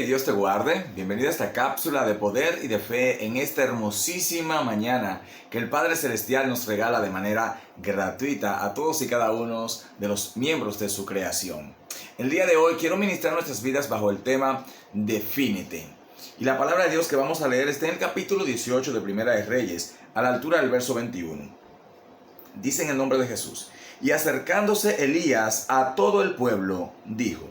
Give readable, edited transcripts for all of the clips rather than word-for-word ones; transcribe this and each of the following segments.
Dios te guarde. Bienvenido a esta cápsula de poder y de fe en esta hermosísima mañana que el Padre Celestial nos regala de manera gratuita a todos y cada uno de los miembros de su creación. El día de hoy quiero ministrar nuestras vidas bajo el tema Defínete. Y la palabra de Dios que vamos a leer está en el capítulo 18 de Primera de Reyes, a la altura del verso 21. Dice en el nombre de Jesús: y acercándose Elías a todo el pueblo, dijo: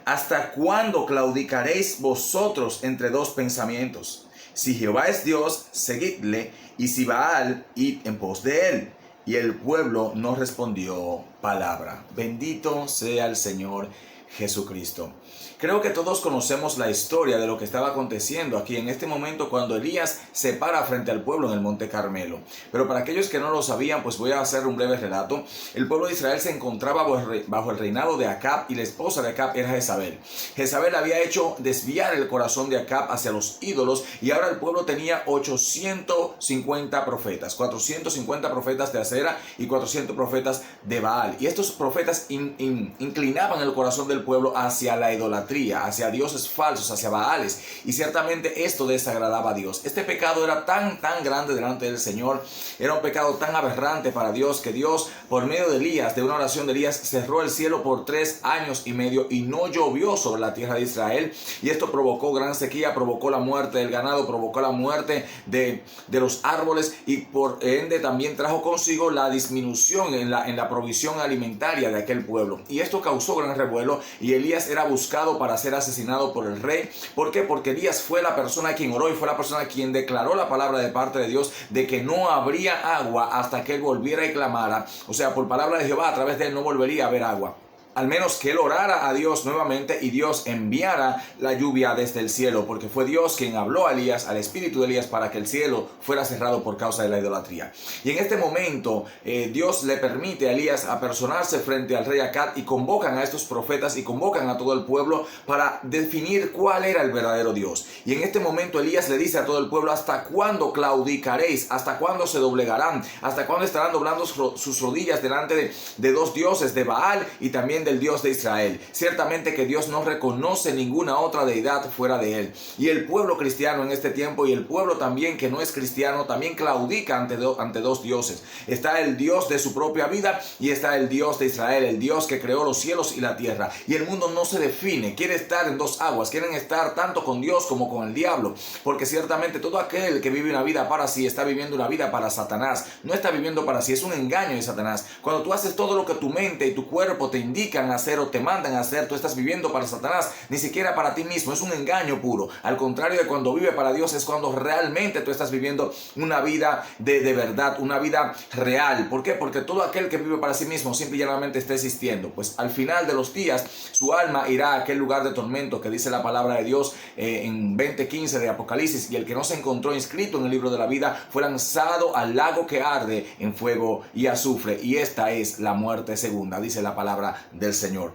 ¿hasta cuándo claudicaréis vosotros entre dos pensamientos? Si Jehová es Dios, seguidle, y si Baal, id en pos de él. Y el pueblo no respondió palabra. Bendito sea el Señor Jesucristo. Creo que todos conocemos la historia de lo que estaba aconteciendo aquí en este momento cuando Elías se para frente al pueblo en el Monte Carmelo. Pero para aquellos que no lo sabían, pues voy a hacer un breve relato. El pueblo de Israel se encontraba bajo el reinado de Acab y la esposa de Acab era Jezabel. Jezabel había hecho desviar el corazón de Acab hacia los ídolos y ahora el pueblo tenía 850 profetas, 450 profetas de Acera y 400 profetas de Baal. Y estos profetas inclinaban el corazón del pueblo hacia la idolatría, hacia dioses falsos, hacia Baales, y ciertamente esto desagradaba a Dios. Este pecado era tan grande delante del Señor, era un pecado tan aberrante para Dios, que Dios, por medio de Elías, de una oración de Elías, cerró el cielo por 3 años y medio y no llovió sobre la tierra de Israel, y esto provocó gran sequía, provocó la muerte del ganado, provocó la muerte de los árboles, y por ende también trajo consigo la disminución en la provisión alimentaria de aquel pueblo, y esto causó gran revuelo, y Elías era buscado para ser asesinado por el rey. ¿Por qué? Porque Elías fue la persona quien oró y fue la persona quien declaró la palabra de parte de Dios de que no habría agua hasta que él volviera y clamara. O sea, por palabra de Jehová, a través de él no volvería a haber agua. Al menos que él orara a Dios nuevamente y Dios enviara la lluvia desde el cielo, porque fue Dios quien habló a Elías, al espíritu de Elías, para que el cielo fuera cerrado por causa de la idolatría. Y en este momento Dios le permite a Elías apersonarse frente al rey Acab y convocan a estos profetas y convocan a todo el pueblo para definir cuál era el verdadero Dios. Y en este momento Elías le dice a todo el pueblo: ¿hasta cuándo claudicaréis? ¿Hasta cuándo se doblegarán? ¿Hasta cuándo estarán doblando sus rodillas delante de dos dioses, de Baal y también del Dios de Israel? Ciertamente que Dios no reconoce ninguna otra deidad fuera de él. Y el pueblo cristiano en este tiempo, y el pueblo también que no es cristiano, también claudica ante dos dioses. Está el Dios de su propia vida y está el Dios de Israel, el Dios que creó los cielos y la tierra. Y el mundo no se define, quiere estar en dos aguas, quieren estar tanto con Dios como con el diablo, porque ciertamente todo aquel que vive una vida para sí está viviendo una vida para Satanás. No está viviendo para sí, es un engaño de Satanás. Cuando tú haces todo lo que tu mente y tu cuerpo te indican hacer o te mandan a hacer, tú estás viviendo para Satanás, ni siquiera para ti mismo. Es un engaño puro. Al contrario de cuando vive para Dios, es cuando realmente tú estás viviendo una vida de verdad, una vida real. ¿Por qué? Porque todo aquel que vive para sí mismo simple y llanamente está existiendo. Pues al final de los días su alma irá a aquel lugar de tormento que dice la palabra de Dios en 20:15 de Apocalipsis: y el que no se encontró inscrito en el libro de la vida fue lanzado al lago que arde en fuego y azufre, y esta es la muerte segunda, dice la palabra del Señor.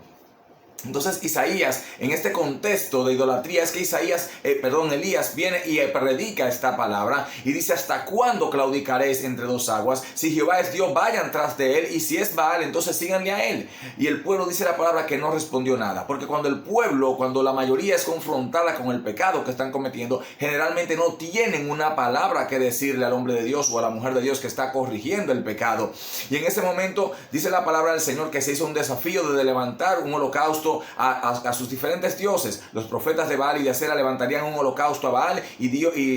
Entonces Isaías, en este contexto de idolatría, es que Elías viene y predica esta palabra y dice: ¿hasta cuándo claudicaréis entre dos aguas? Si Jehová es Dios, vayan tras de él, y si es Baal, entonces síganle a él. Y el pueblo, dice la palabra, que no respondió nada, porque cuando la mayoría es confrontada con el pecado que están cometiendo, generalmente no tienen una palabra que decirle al hombre de Dios o a la mujer de Dios que está corrigiendo el pecado. Y en ese momento dice la palabra del Señor que se hizo un desafío de levantar un holocausto a sus diferentes dioses. Los profetas de Baal y de Acera levantarían un holocausto a Baal, y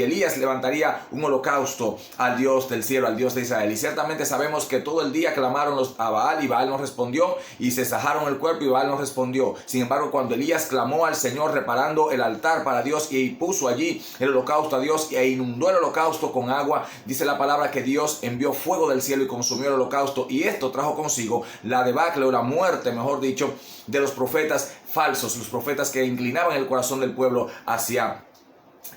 Elías levantaría un holocausto al Dios del cielo, al Dios de Israel. Y ciertamente sabemos que todo el día clamaron a Baal y Baal no respondió, y se sajaron el cuerpo y Baal no respondió. Sin embargo, cuando Elías clamó al Señor reparando el altar para Dios y puso allí el holocausto a Dios e inundó el holocausto con agua, dice la palabra que Dios envió fuego del cielo y consumió el holocausto, y esto trajo consigo la debacle o la muerte, mejor dicho, de los profetas falsos, los profetas que inclinaban el corazón del pueblo hacia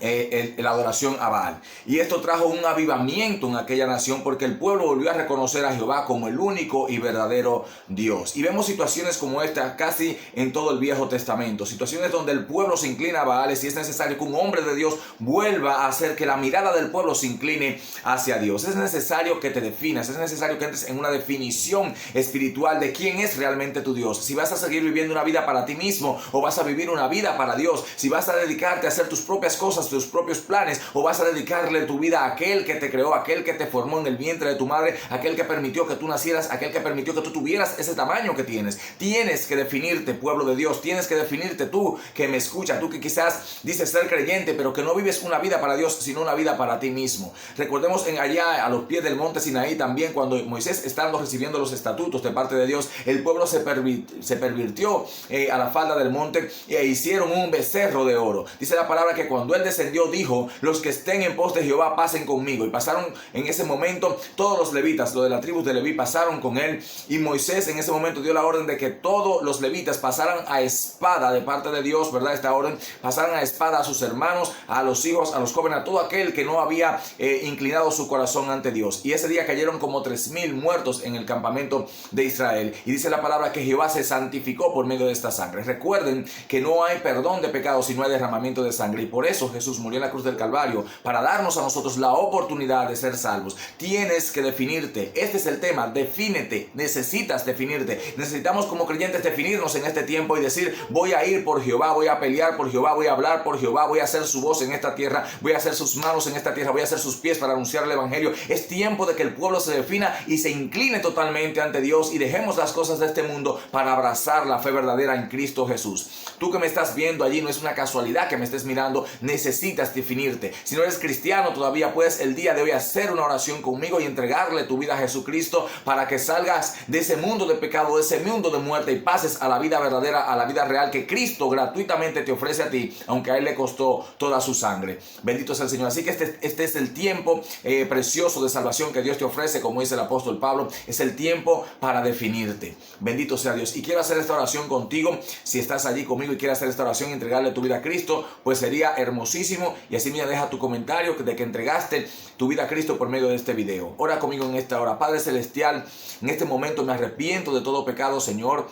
la adoración a Baal. Y esto trajo un avivamiento en aquella nación porque el pueblo volvió a reconocer a Jehová como el único y verdadero Dios. Y vemos situaciones como esta casi en todo el Viejo Testamento. Situaciones donde el pueblo se inclina a Baales y es necesario que un hombre de Dios vuelva a hacer que la mirada del pueblo se incline hacia Dios. Es necesario que te definas, es necesario que entres en una definición espiritual de quién es realmente tu Dios. Si vas a seguir viviendo una vida para ti mismo o vas a vivir una vida para Dios. Si vas a dedicarte a hacer tus propias cosas, tus propios planes, o vas a dedicarle tu vida a aquel que te creó, aquel que te formó en el vientre de tu madre, aquel que permitió que tú nacieras, aquel que permitió que tú tuvieras ese tamaño que tienes. Tienes que definirte, pueblo de Dios, tienes que definirte tú que me escucha, tú que quizás dices ser creyente, pero que no vives una vida para Dios, sino una vida para ti mismo. Recordemos en allá a los pies del monte Sinaí también, cuando Moisés estando recibiendo los estatutos de parte de Dios, el pueblo se pervirtió a la falda del monte e hicieron un becerro de oro. Dice la palabra que cuando él descendió, dijo: los que estén en pos de Jehová pasen conmigo. Y pasaron en ese momento todos los levitas, los de la tribu de Leví, pasaron con él. Y Moisés en ese momento dio la orden de que todos los levitas pasaran a espada de parte de Dios, ¿verdad? Esta orden, pasaran a espada a sus hermanos, a los hijos, a los jóvenes, a todo aquel que no había inclinado su corazón ante Dios. Y ese día cayeron como 3,000 muertos en el campamento de Israel. Y dice la palabra que Jehová se santificó por medio de esta sangre. Recuerden que no hay perdón de pecados si no hay derramamiento de sangre. Y por eso Jesús murió en la cruz del Calvario, para darnos a nosotros la oportunidad de ser salvos. Tienes que definirte. Este es el tema. Defínete. Necesitas definirte. Necesitamos como creyentes definirnos en este tiempo y decir: voy a ir por Jehová, voy a pelear por Jehová, voy a hablar por Jehová, voy a hacer su voz en esta tierra, voy a hacer sus manos en esta tierra, voy a hacer sus pies para anunciar el evangelio. Es tiempo de que el pueblo se defina y se incline totalmente ante Dios y dejemos las cosas de este mundo para abrazar la fe verdadera en Cristo Jesús. Tú que me estás viendo allí, no es una casualidad que me estés mirando, necesitas definirte. Si no eres cristiano todavía, puedes el día de hoy hacer una oración conmigo y entregarle tu vida a Jesucristo para que salgas de ese mundo de pecado, de ese mundo de muerte y pases a la vida verdadera, a la vida real que Cristo gratuitamente te ofrece a ti, aunque a Él le costó toda su sangre. Bendito sea el Señor. Así que este es el tiempo precioso de salvación que Dios te ofrece, como dice el apóstol Pablo. Es el tiempo para definirte. Bendito sea Dios. Y quiero hacer esta oración contigo. Si estás allí conmigo y quieres hacer esta oración y entregarle tu vida a Cristo, pues sería hermosísimo. Y así me deja tu comentario de que entregaste tu vida a Cristo por medio de este video. Ora conmigo en esta hora. Padre Celestial, en este momento me arrepiento de todo pecado, Señor,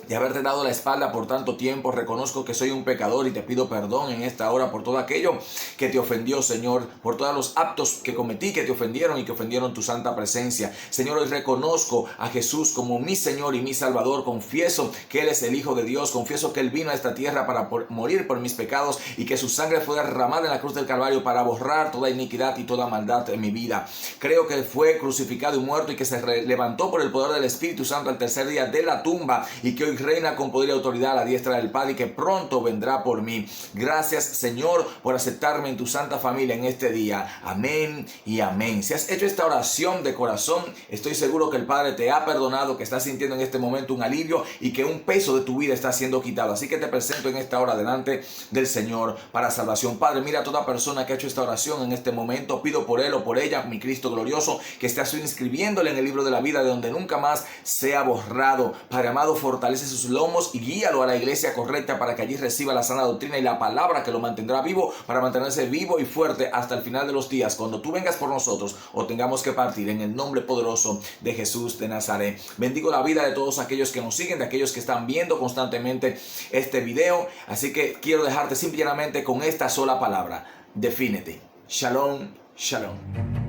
de haberte dado la espalda por tanto tiempo. Reconozco que soy un pecador y te pido perdón en esta hora por todo aquello que te ofendió, Señor, por todos los actos que cometí que te ofendieron y que ofendieron tu santa presencia. Señor, hoy reconozco a Jesús como mi Señor y mi Salvador. Confieso que Él es el Hijo de Dios. Confieso que Él vino a esta tierra para morir por mis pecados y que su sangre fue derramada en la cruz del Calvario para borrar toda iniquidad y toda maldad en mi vida. Creo que fue crucificado y muerto y que se levantó por el poder del Espíritu Santo al tercer día de la tumba y que hoy reina con poder y autoridad a la diestra del Padre y que pronto vendrá por mí. Gracias, Señor, por aceptarme en tu santa familia en este día. Amén y amén. Si has hecho esta oración de corazón, estoy seguro que el Padre te ha perdonado, que estás sintiendo en este momento un alivio y que un peso de tu vida está siendo quitado. Así que te presento en esta hora delante del Señor para salvación. Padre, mira a toda persona que ha hecho esta oración en este momento. Pido por él o por ella, mi Cristo glorioso, que estés inscribiéndole en el libro de la vida, de donde nunca más sea borrado. Padre amado, fortalece sus lomos y guíalo a la iglesia correcta para que allí reciba la sana doctrina y la palabra que lo mantendrá vivo, para mantenerse vivo y fuerte hasta el final de los días, cuando tú vengas por nosotros o tengamos que partir, en el nombre poderoso de Jesús de Nazaret. Bendigo la vida de todos aquellos que nos siguen, de aquellos que están viendo constantemente este video. Así que quiero dejarte simplemente con esta sola palabra: defínete. Shalom, shalom.